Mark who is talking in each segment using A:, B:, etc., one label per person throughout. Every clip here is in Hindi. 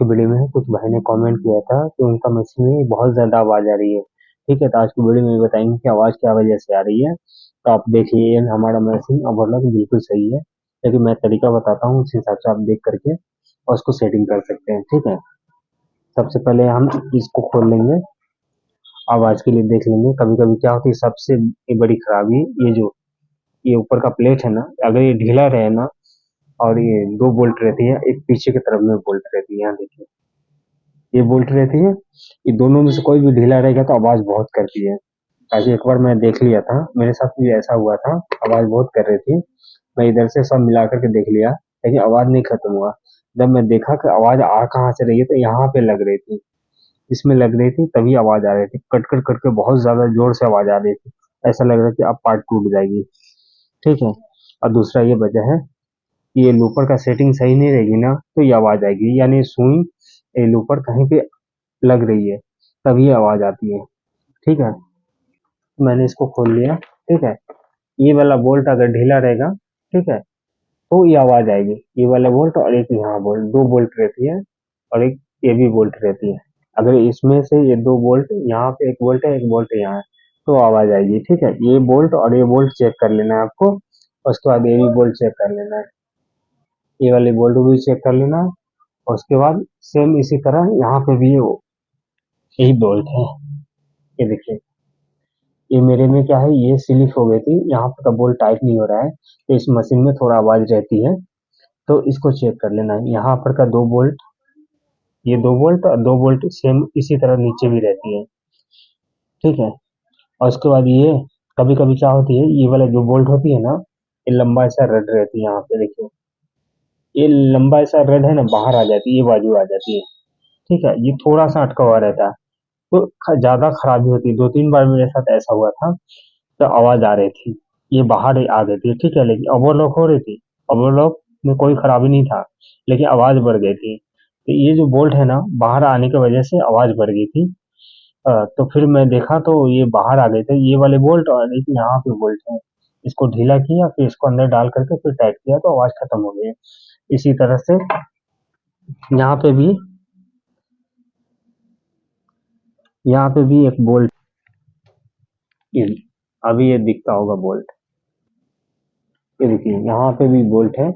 A: की वीडियो में कुछ भाई ने कमेंट किया था कि उनका मशीन में बहुत ज़्यादा आवाज़ आ रही है। ठीक है, तो आज की वीडियो में ये बताएंगे कि आवाज़ क्या वजह से आ रही है। तो आप देखिए हमारा मशीन ओवरलॉक बिल्कुल सही है, लेकिन मैं तरीका बताता हूँ, उस हिसाब से आप देख करके और उसको सेटिंग कर सकते हैं। ठीक है, सबसे पहले हम इसको खोल लेंगे, आवाज़ के लिए देख लेंगे। कभी कभी क्या होती है, सबसे बड़ी खराबी ये जो ये ऊपर का प्लेट है ना, अगर ये ढीला रहे ना और ये 2 बोल्ट रहती है, एक पीछे की तरफ में बोल्ट रहती है, यहाँ देखिए ये बोल्ट रहती है, ये दोनों में से कोई भी ढीला रहेगा तो आवाज बहुत करती है। ऐसे एक बार मैं देख लिया था, मेरे साथ भी ऐसा हुआ था, आवाज बहुत कर रही थी। मैं इधर से सब मिला करके देख लिया, लेकिन आवाज नहीं खत्म हुआ। जब मैं देखा कि आवाज आ कहाँ से रही है, तो यहाँ पे लग रही थी, इसमें लग रही थी, तभी आवाज आ रही थी। कट कर कट के बहुत ज्यादा जोर से आवाज आ रही थी, ऐसा लग रहा है कि अब पार्ट टूट जाएगी। ठीक है, और दूसरा ये वजह है, ये लूपर का सेटिंग सही नहीं रहेगी ना, तो ये आवाज आएगी, यानी सुई ये लूपर कहीं पे लग रही है तभी आवाज आती है। ठीक है, मैंने इसको खोल लिया। ठीक है, ये वाला बोल्ट अगर ढीला रहेगा, ठीक है, तो ये आवाज आएगी। ये वाला बोल्ट और एक यहाँ बोल्ट, 2 बोल्ट रहती है और एक ये भी बोल्ट रहती है। अगर इसमें से ये 2 बोल्ट, यहाँ पे एक बोल्ट है, एक बोल्ट यहाँ है, तो आवाज आएगी। ठीक है, ये बोल्ट और ये बोल्ट चेक कर लेना है आपको, उसके बाद ये भी बोल्ट चेक कर लेना है, ये वाले बोल्ट भी चेक कर लेना है। और उसके बाद सेम इसी तरह यहाँ पे भी यही बोल्ट है, ये देखिए। ये मेरे में क्या है, ये स्लिप हो गई थी, यहाँ पर का बोल्ट टाइट नहीं हो रहा है, तो इस मशीन में थोड़ा आवाज रहती है, तो इसको चेक कर लेना है। यहाँ पर का 2 बोल्ट, ये 2 बोल्ट और 2 बोल्ट सेम इसी तरह नीचे भी रहती है। ठीक है, और उसके बाद ये कभी कभी क्या होती है, ये वाला जो बोल्ट होती है ना, ये लंबा ऐसा रड रहती है, यहाँ पे देखिए ये लंबा ऐसा रड है ना, बाहर आ जाती है, ये बाजू आ जाती है। ठीक है, ये थोड़ा सा अटका हुआ रहता है, तो ज्यादा खराबी होती है। 2-3 बार मेरे साथ ऐसा हुआ था, तो आवाज आ रही थी, ये बाहर आ गई थी। ठीक है, लेकिन ओवरलॉक हो रही थी, ओवरलॉक में कोई खराबी नहीं था, लेकिन आवाज बढ़ गई थी। तो ये जो बोल्ट है ना, बाहर आने की वजह से आवाज बढ़ गई थी। तो फिर मैं देखा तो ये बाहर आ गए थे, ये वाले बोल्ट, और एक यहाँ पे बोल्ट है। इसको ढीला किया, फिर इसको अंदर डाल करके फिर टाइट किया, तो आवाज खत्म हो गई। इसी तरह से यहाँ पे भी यहाँ पे भी एक बोल्ट, अभी ये दिखता होगा बोल्ट, ये देखिए यहाँ पे भी बोल्ट है।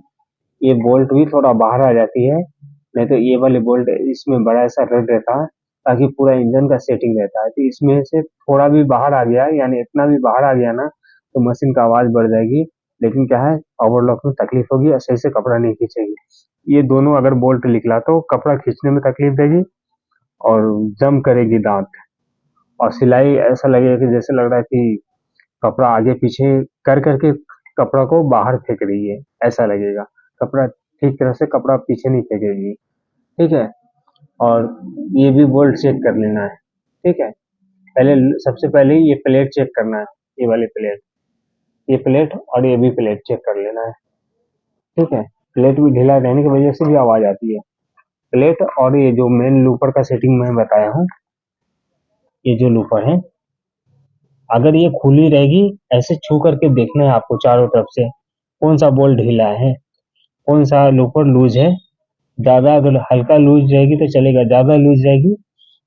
A: ये बोल्ट भी थोड़ा बाहर आ जाती है, नहीं तो ये वाले बोल्ट इसमें बड़ा सा रड रहता है, ताकि पूरा इंजन का सेटिंग रहता है। तो इसमें से थोड़ा भी बाहर आ गया, यानी इतना भी बाहर आ गया ना, तो मशीन का आवाज बढ़ जाएगी। लेकिन क्या है, ओवरलॉक में तकलीफ होगी और सही से कपड़ा नहीं खींचेगी। ये दोनों अगर बोल्ट निकला तो कपड़ा खींचने में तकलीफ देगी और जम करेगी दांत, और सिलाई ऐसा लगेगा कि जैसे लग रहा है कि कपड़ा आगे पीछे कर करके कपड़ा को बाहर फेंक रही है, ऐसा लगेगा। कपड़ा ठीक तरह से कपड़ा पीछे नहीं फेंकेगी। ठीक है, और ये भी बोल्ट चेक कर लेना है। ठीक है, पहले सबसे पहले ये प्लेट चेक करना है, ये वाली प्लेट, ये प्लेट और ये भी प्लेट चेक कर लेना है। ठीक है, प्लेट भी ढीला रहने की वजह से भी आवाज आती है। प्लेट और ये जो मेन लूपर का सेटिंग मैं बताया हूँ, ये जो लूपर है, अगर ये खुली रहेगी, ऐसे छू करके देखना है आपको चारों तरफ से, कौन सा बोल्ट ढीला है, कौन सा लूपर लूज है। ज्यादा अगर हल्का लूज रहेगी तो चलेगा, ज्यादा लूज रहेगी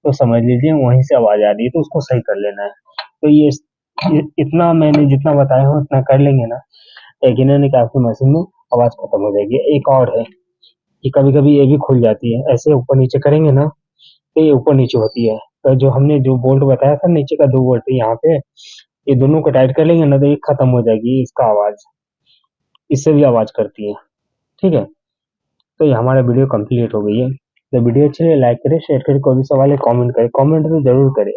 A: तो समझ लीजिए वहीं से आवाज आ रही है, तो उसको सही कर लेना है। तो ये इतना मैंने जितना बताया हूँ उतना कर लेंगे ना, यकीनन है कि आपकी मशीन में आवाज खत्म हो जाएगी। एक और है कि कभी कभी ये भी खुल जाती है, ऐसे ऊपर नीचे करेंगे ना, तो ये ऊपर नीचे होती है। तो जो हमने जो बोल्ट बताया था, नीचे का 2 बोल्ट है यहाँ पे, ये दोनों को टाइट कर लेंगे ना, तो ये खत्म हो जाएगी इसका आवाज, इससे भी आवाज करती है। ठीक है, तो ये हमारा वीडियो कंप्लीट हो गई है। तो वीडियो अच्छी लगे लाइक करें, शेयर करें, कोई भी सवाल है कमेंट करें, कमेंट तो जरूर करें।